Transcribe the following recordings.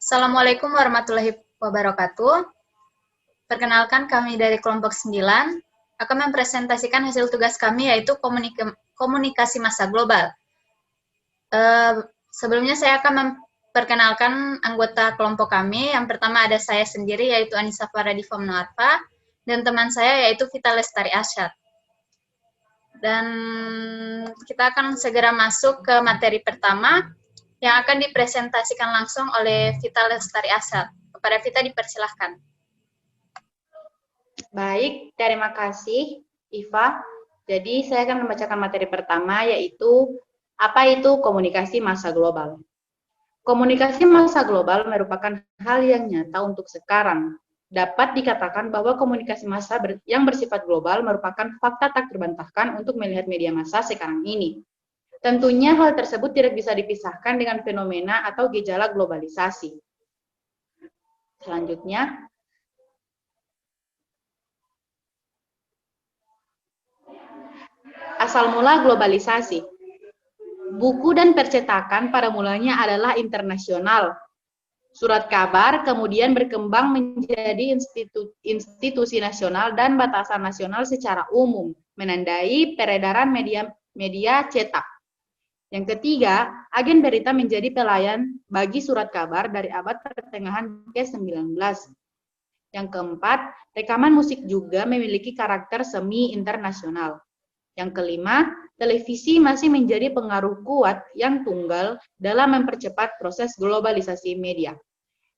Assalamualaikum warahmatullahi wabarakatuh. Perkenalkan, kami dari kelompok 9 akan mempresentasikan hasil tugas kami, yaitu komunikasi massa global. Sebelumnya saya akan memperkenalkan anggota kelompok kami. Yang pertama ada saya sendiri, yaitu Anissa Faradifa Munarfa, dan teman saya yaitu Vita Lestari Asyad. Dan kita akan segera masuk ke materi pertama yang akan dipresentasikan langsung oleh Vita Lestari Asyad. Kepada Vita dipersilahkan. Baik, terima kasih Iva. Jadi saya akan membacakan materi pertama, yaitu apa itu komunikasi massa global. Komunikasi massa global merupakan hal yang nyata untuk sekarang. Dapat dikatakan bahwa komunikasi massa yang bersifat global merupakan fakta tak terbantahkan untuk melihat media massa sekarang ini. Tentunya hal tersebut tidak bisa dipisahkan dengan fenomena atau gejala globalisasi. Selanjutnya, asal mula globalisasi. Buku dan percetakan pada mulanya adalah internasional. Surat kabar kemudian berkembang menjadi institusi nasional dan batasan nasional secara umum, menandai peredaran media cetak. Yang ketiga, agen berita menjadi pelayan bagi surat kabar dari abad pertengahan ke-19. Yang keempat, rekaman musik juga memiliki karakter semi-internasional. Yang kelima, televisi masih menjadi pengaruh kuat yang tunggal dalam mempercepat proses globalisasi media.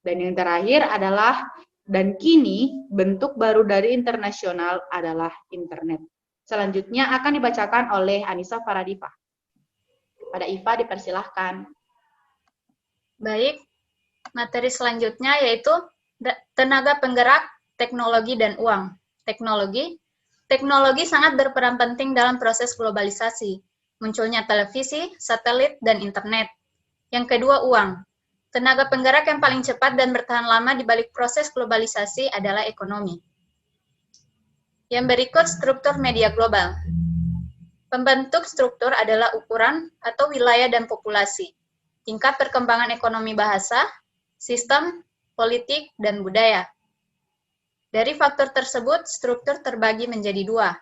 Dan yang terakhir adalah, dan kini bentuk baru dari internasional adalah internet. Selanjutnya akan dibacakan oleh Anissa Faradifa. Pada Iva dipersilahkan. Baik, materi selanjutnya yaitu tenaga penggerak, teknologi, dan uang. Teknologi sangat berperan penting dalam proses globalisasi, munculnya televisi, satelit, dan internet. Yang kedua, uang. Tenaga penggerak yang paling cepat dan bertahan lama di balik proses globalisasi adalah ekonomi. Yang berikut struktur media global. Pembentuk struktur adalah ukuran atau wilayah dan populasi, tingkat perkembangan ekonomi bahasa, sistem, politik, dan budaya. Dari faktor tersebut, struktur terbagi menjadi dua.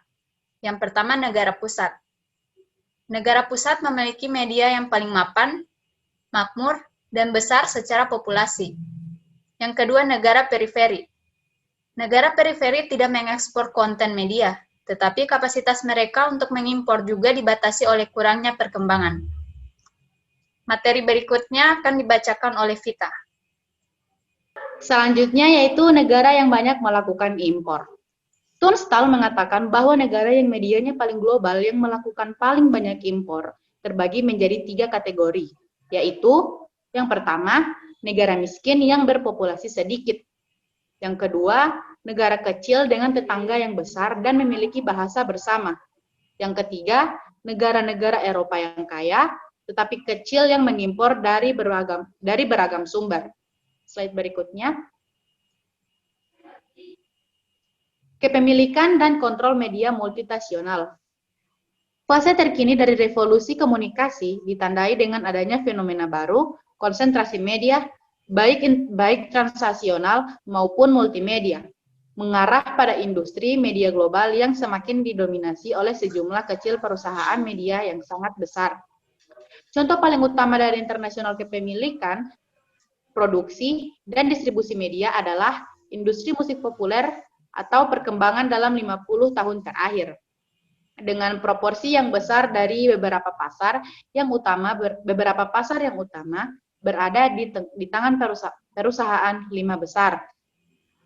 Yang pertama, negara pusat. Negara pusat memiliki media yang paling mapan, makmur, dan besar secara populasi. Yang kedua, negara periferi. Negara periferi tidak mengekspor konten media, tetapi kapasitas mereka untuk mengimpor juga dibatasi oleh kurangnya perkembangan. Materi berikutnya akan dibacakan oleh Vita. Selanjutnya yaitu negara yang banyak melakukan impor. Tunstall mengatakan bahwa negara yang medianya paling global yang melakukan paling banyak impor terbagi menjadi 3 kategori, yaitu yang pertama, negara miskin yang berpopulasi sedikit. Yang kedua, negara kecil dengan tetangga yang besar dan memiliki bahasa bersama. Yang ketiga, negara-negara Eropa yang kaya, tetapi kecil yang mengimpor dari beragam sumber. Slide berikutnya. Kepemilikan dan kontrol media multinasional. Fase terkini dari revolusi komunikasi ditandai dengan adanya fenomena baru, konsentrasi media, baik transaksional maupun multimedia, mengarah pada industri media global yang semakin didominasi oleh sejumlah kecil perusahaan media yang sangat besar. Contoh paling utama dari internasional kepemilikan, produksi, dan distribusi media adalah industri musik populer atau perkembangan dalam 50 tahun terakhir. Dengan proporsi yang besar dari beberapa pasar yang utama berada di tangan perusahaan 5 besar.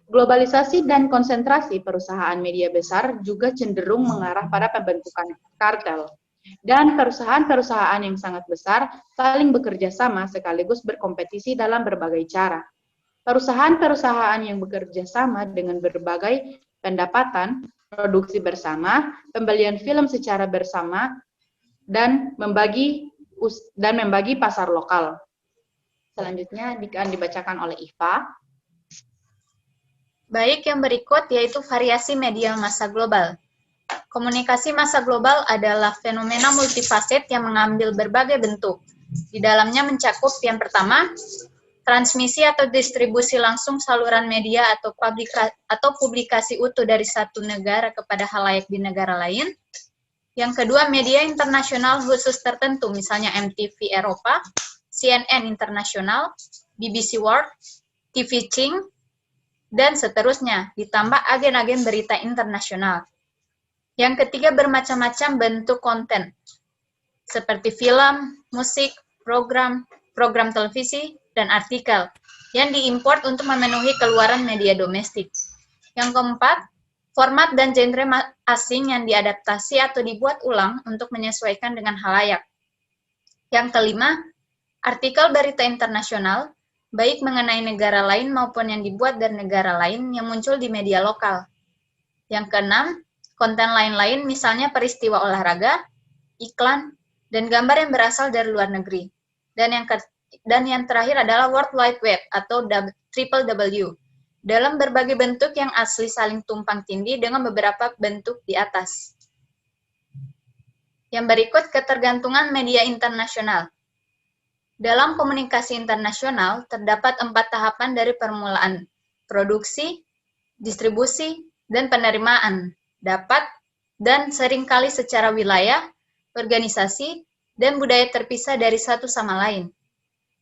Globalisasi dan konsentrasi perusahaan media besar juga cenderung mengarah pada pembentukan kartel. Dan perusahaan-perusahaan yang sangat besar saling bekerja sama sekaligus berkompetisi dalam berbagai cara. Perusahaan-perusahaan yang bekerja sama dengan berbagai pendapatan, produksi bersama, pembelian film secara bersama, dan membagi pasar lokal. Selanjutnya akan dibacakan oleh Iva. Baik, yang berikut yaitu variasi media massa global. Komunikasi massa global adalah fenomena multifaset yang mengambil berbagai bentuk. Di dalamnya mencakup yang pertama, transmisi atau distribusi langsung saluran media atau publikasi utuh dari satu negara kepada khalayak di negara lain. Yang kedua, media internasional khusus tertentu, misalnya MTV Eropa, CNN Internasional, BBC World, TV Ching, dan seterusnya, ditambah agen-agen berita internasional. Yang ketiga, bermacam-macam bentuk konten, seperti film, musik, program televisi, dan artikel, yang diimpor untuk memenuhi keluaran media domestik. Yang keempat, format dan genre asing yang diadaptasi atau dibuat ulang untuk menyesuaikan dengan khalayak. Yang kelima, artikel berita internasional, baik mengenai negara lain maupun yang dibuat dari negara lain yang muncul di media lokal. Yang keenam, konten lain-lain misalnya peristiwa olahraga, iklan, dan gambar yang berasal dari luar negeri. Dan yang terakhir adalah World Wide Web atau WWW, dalam berbagai bentuk yang asli saling tumpang tindih dengan beberapa bentuk di atas. Yang berikut, ketergantungan media internasional. Dalam komunikasi internasional, terdapat 4 tahapan dari permulaan: produksi, distribusi, dan penerimaan, dapat, dan seringkali secara wilayah, organisasi, dan budaya terpisah dari satu sama lain.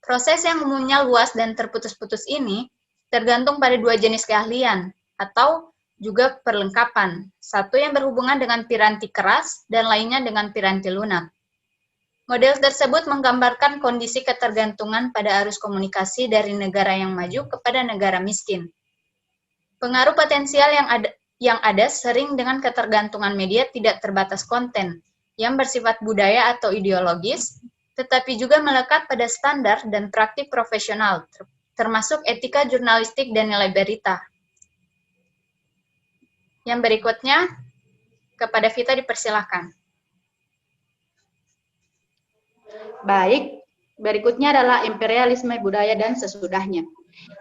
Proses yang umumnya luas dan terputus-putus ini tergantung pada 2 jenis keahlian, atau juga perlengkapan, satu yang berhubungan dengan piranti keras dan lainnya dengan piranti lunak. Model tersebut menggambarkan kondisi ketergantungan pada arus komunikasi dari negara yang maju kepada negara miskin. Pengaruh potensial yang ada sering dengan ketergantungan media tidak terbatas konten, yang bersifat budaya atau ideologis, tetapi juga melekat pada standar dan praktik profesional, termasuk etika jurnalistik dan nilai berita. Yang berikutnya, kepada Vita dipersilahkan. Baik, berikutnya adalah imperialisme budaya dan sesudahnya.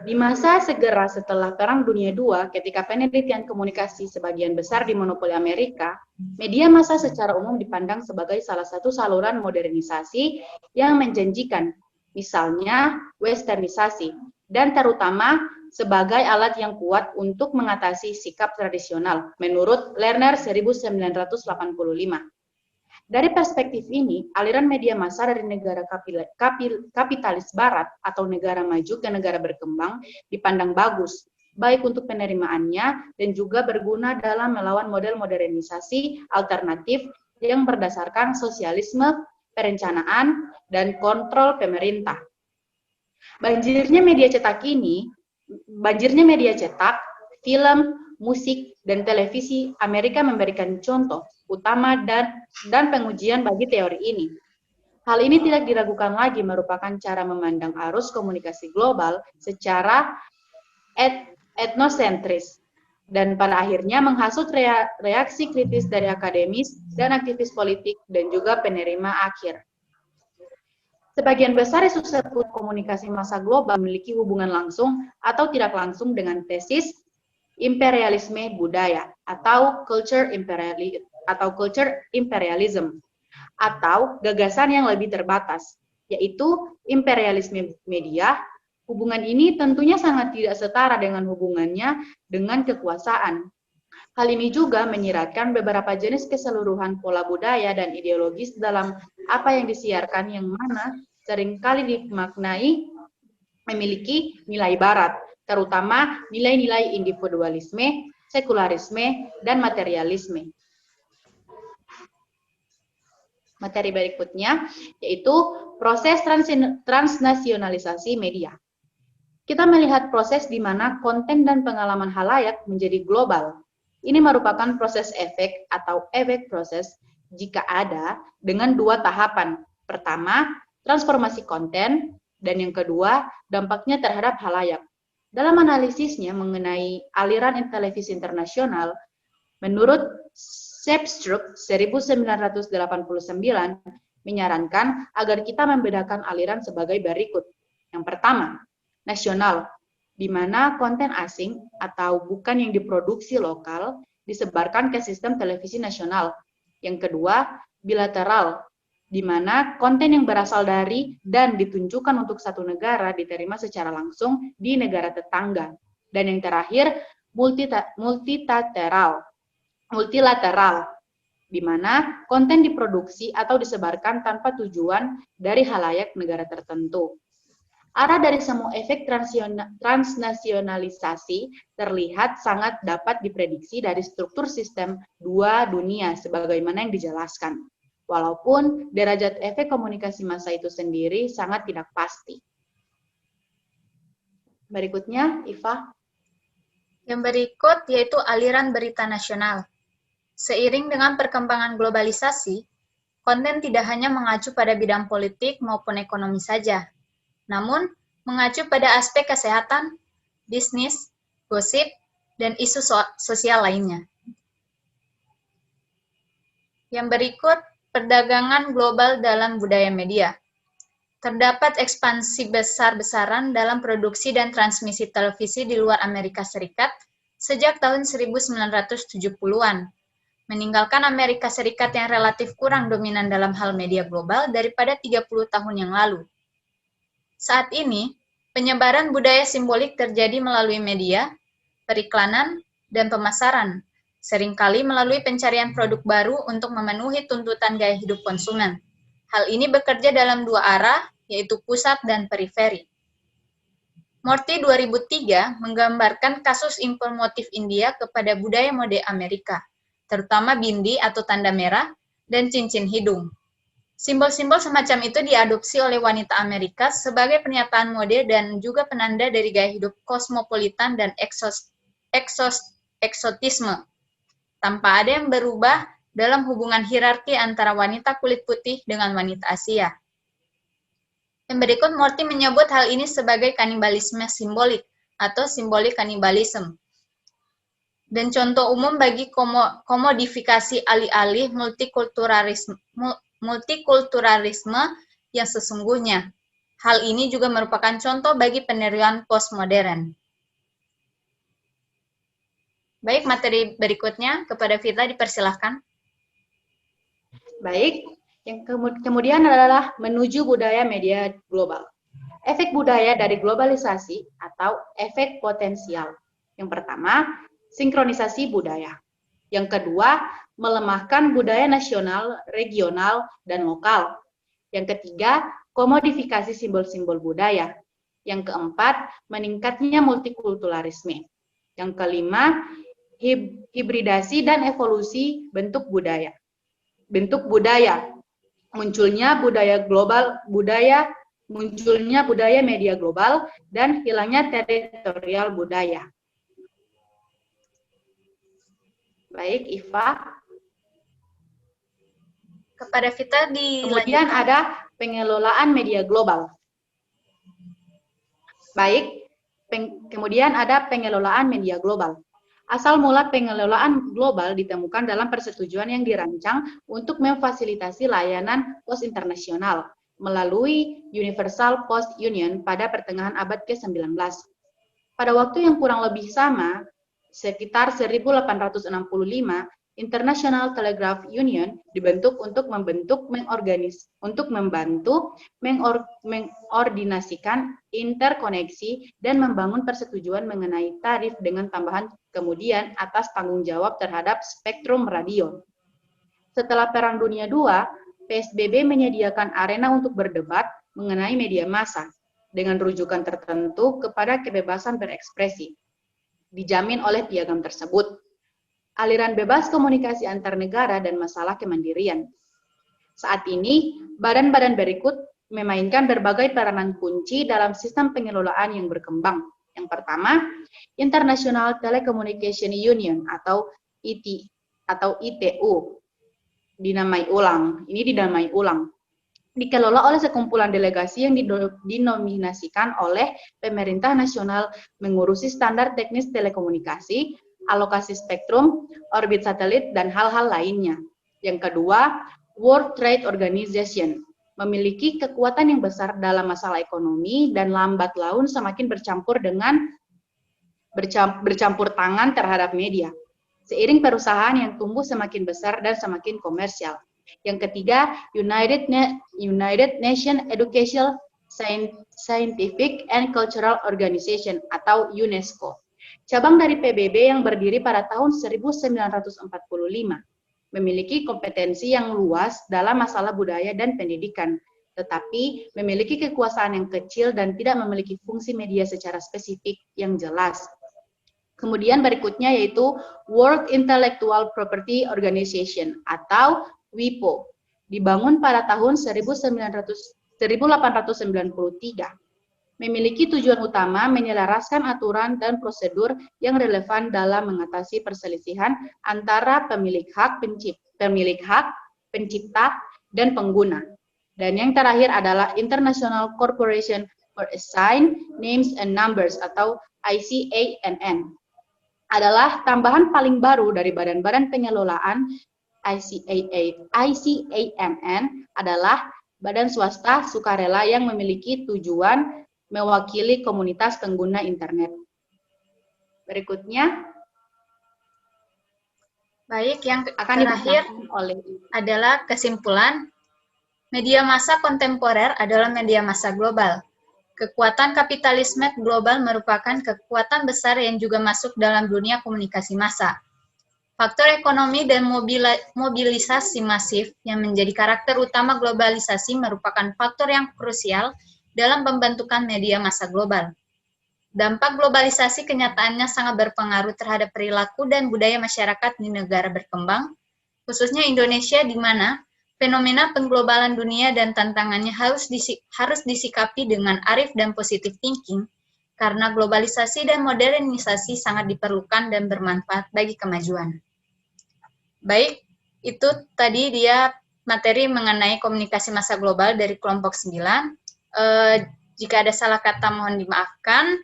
Di masa segera setelah Perang Dunia II, ketika penelitian komunikasi sebagian besar dimonopoli Amerika, media massa secara umum dipandang sebagai salah satu saluran modernisasi yang menjanjikan, misalnya westernisasi, dan terutama sebagai alat yang kuat untuk mengatasi sikap tradisional, menurut Lerner 1985. Dari perspektif ini, aliran media massa dari negara kapitalis barat atau negara maju ke negara berkembang dipandang bagus, baik untuk penerimaannya dan juga berguna dalam melawan model modernisasi alternatif yang berdasarkan sosialisme, perencanaan, dan kontrol pemerintah. Banjirnya media cetak, film, musik, dan televisi Amerika memberikan contoh utama dan pengujian bagi teori ini. Hal ini tidak diragukan lagi merupakan cara memandang arus komunikasi global secara etnosentris, dan pada akhirnya menghasut reaksi kritis dari akademis dan aktivis politik dan juga penerima akhir. Sebagian besar isu seputar komunikasi massa global memiliki hubungan langsung atau tidak langsung dengan tesis imperialisme budaya atau culture imperialism, atau gagasan yang lebih terbatas, yaitu imperialisme media. Hubungan ini tentunya sangat tidak setara dengan hubungannya dengan kekuasaan. Hal ini juga menyiratkan beberapa jenis keseluruhan pola budaya dan ideologis dalam apa yang disiarkan, yang mana seringkali dimaknai memiliki nilai barat, terutama nilai-nilai individualisme, sekularisme, dan materialisme. Materi berikutnya yaitu proses transnasionalisasi media. Kita melihat proses di mana konten dan pengalaman khalayak menjadi global. Ini merupakan proses efek atau efek proses jika ada dengan 2 tahapan. Pertama, transformasi konten, dan yang kedua, dampaknya terhadap khalayak. Dalam analisisnya mengenai aliran televisi internasional, menurut Sepstrup 1989 menyarankan agar kita membedakan aliran sebagai berikut. Yang pertama, nasional, di mana konten asing atau bukan yang diproduksi lokal disebarkan ke sistem televisi nasional. Yang kedua, bilateral, di mana konten yang berasal dari dan ditunjukkan untuk satu negara diterima secara langsung di negara tetangga. Dan yang terakhir, multilateral, di mana konten diproduksi atau disebarkan tanpa tujuan dari halayak negara tertentu. Arah dari semua efek transnasionalisasi terlihat sangat dapat diprediksi dari struktur sistem dua dunia sebagaimana yang dijelaskan. Walaupun derajat efek komunikasi massa itu sendiri sangat tidak pasti. Berikutnya, Iva. Yang berikut yaitu aliran berita nasional. Seiring dengan perkembangan globalisasi, konten tidak hanya mengacu pada bidang politik maupun ekonomi saja, namun mengacu pada aspek kesehatan, bisnis, gosip, dan isu sosial lainnya. Yang berikut, perdagangan global dalam budaya media. Terdapat ekspansi besar-besaran dalam produksi dan transmisi televisi di luar Amerika Serikat sejak tahun 1970-an, meninggalkan Amerika Serikat yang relatif kurang dominan dalam hal media global daripada 30 tahun yang lalu. Saat ini, penyebaran budaya simbolik terjadi melalui media, periklanan, dan pemasaran, seringkali melalui pencarian produk baru untuk memenuhi tuntutan gaya hidup konsumen. Hal ini bekerja dalam dua arah, yaitu pusat dan periferi. Morty 2003 menggambarkan kasus impor motif India kepada budaya mode Amerika, terutama bindi atau tanda merah dan cincin hidung. Simbol-simbol semacam itu diadopsi oleh wanita Amerika sebagai pernyataan mode dan juga penanda dari gaya hidup kosmopolitan dan eksotisme, tanpa ada yang berubah dalam hubungan hierarki antara wanita kulit putih dengan wanita Asia. Yang berikut, Morty menyebut hal ini sebagai kanibalisme simbolik atau simbolik kanibalisme. Dan contoh umum bagi komodifikasi alih-alih multikulturalisme yang sesungguhnya. Hal ini juga merupakan contoh bagi peniruan postmodern. Baik, materi berikutnya kepada Vita dipersilahkan. Baik, yang kemudian adalah menuju budaya media global. Efek budaya dari globalisasi atau efek potensial. Yang pertama, sinkronisasi budaya. Yang kedua, melemahkan budaya nasional, regional, dan lokal. Yang ketiga, komodifikasi simbol-simbol budaya. Yang keempat, meningkatnya multikulturalisme. Yang kelima, hibridasi dan evolusi bentuk budaya. Munculnya budaya media global, dan hilangnya teritorial budaya. Baik, Iva. Kepada Vita Kemudian ada pengelolaan media global. Baik, kemudian ada pengelolaan media global. Asal mula pengelolaan global ditemukan dalam persetujuan yang dirancang untuk memfasilitasi layanan pos internasional melalui Universal Post Union pada pertengahan abad ke-19. Pada waktu yang kurang lebih sama, sekitar 1865, International Telegraph Union dibentuk untuk membantu mengordinasikan interkoneksi dan membangun persetujuan mengenai tarif dengan tambahan kemudian atas tanggung jawab terhadap spektrum radio. Setelah Perang Dunia II, PSBB menyediakan arena untuk berdebat mengenai media massa dengan rujukan tertentu kepada kebebasan berekspresi, dijamin oleh piagam tersebut. Aliran bebas komunikasi antar negara dan masalah kemandirian. Saat ini, badan-badan berikut memainkan berbagai peranan kunci dalam sistem pengelolaan yang berkembang. Yang pertama, International Telecommunication Union atau ITU. Dinamai ulang. Dikelola oleh sekumpulan delegasi yang dinominasikan oleh pemerintah nasional mengurusi standar teknis telekomunikasi, alokasi spektrum, orbit satelit, dan hal-hal lainnya. Yang kedua, World Trade Organization memiliki kekuatan yang besar dalam masalah ekonomi dan lambat laun semakin bercampur tangan terhadap media. Seiring perusahaan yang tumbuh semakin besar dan semakin komersial. Yang ketiga, United Nations Educational, Scientific and Cultural Organization atau UNESCO. Cabang dari PBB yang berdiri pada tahun 1945, memiliki kompetensi yang luas dalam masalah budaya dan pendidikan, tetapi memiliki kekuasaan yang kecil dan tidak memiliki fungsi media secara spesifik yang jelas. Kemudian berikutnya yaitu World Intellectual Property Organization atau WIPO, dibangun pada tahun 1893. Memiliki tujuan utama menyelaraskan aturan dan prosedur yang relevan dalam mengatasi perselisihan antara pemilik hak, pencipta, dan pengguna. Dan yang terakhir adalah International Corporation for Assigned Names and Numbers atau ICANN. Adalah tambahan paling baru dari badan-badan pengelolaan. ICANN adalah badan swasta sukarela yang memiliki tujuan mewakili komunitas pengguna internet. Berikutnya, baik, yang akan terakhir adalah kesimpulan. Media massa kontemporer adalah media massa global. Kekuatan kapitalisme global merupakan kekuatan besar yang juga masuk dalam dunia komunikasi massa. Faktor ekonomi dan mobilisasi masif yang menjadi karakter utama globalisasi merupakan faktor yang krusial dalam pembentukan media massa global. Dampak globalisasi kenyataannya sangat berpengaruh terhadap perilaku dan budaya masyarakat di negara berkembang, khususnya Indonesia, di mana fenomena pengglobalan dunia dan tantangannya harus disikapi dengan arif dan positive thinking, karena globalisasi dan modernisasi sangat diperlukan dan bermanfaat bagi kemajuan. Baik, itu tadi dia materi mengenai komunikasi massa global dari kelompok 9. Jika ada salah kata mohon dimaafkan.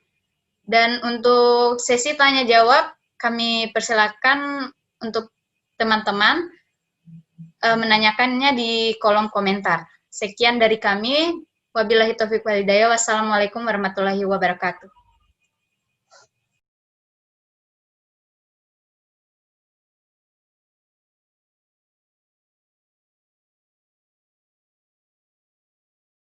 Dan untuk sesi tanya jawab, kami persilakan untuk teman-teman menanyakannya di kolom komentar. Sekian dari kami. Wabillahi taufiq wal hidayah. Wassalamualaikum warahmatullahi wabarakatuh.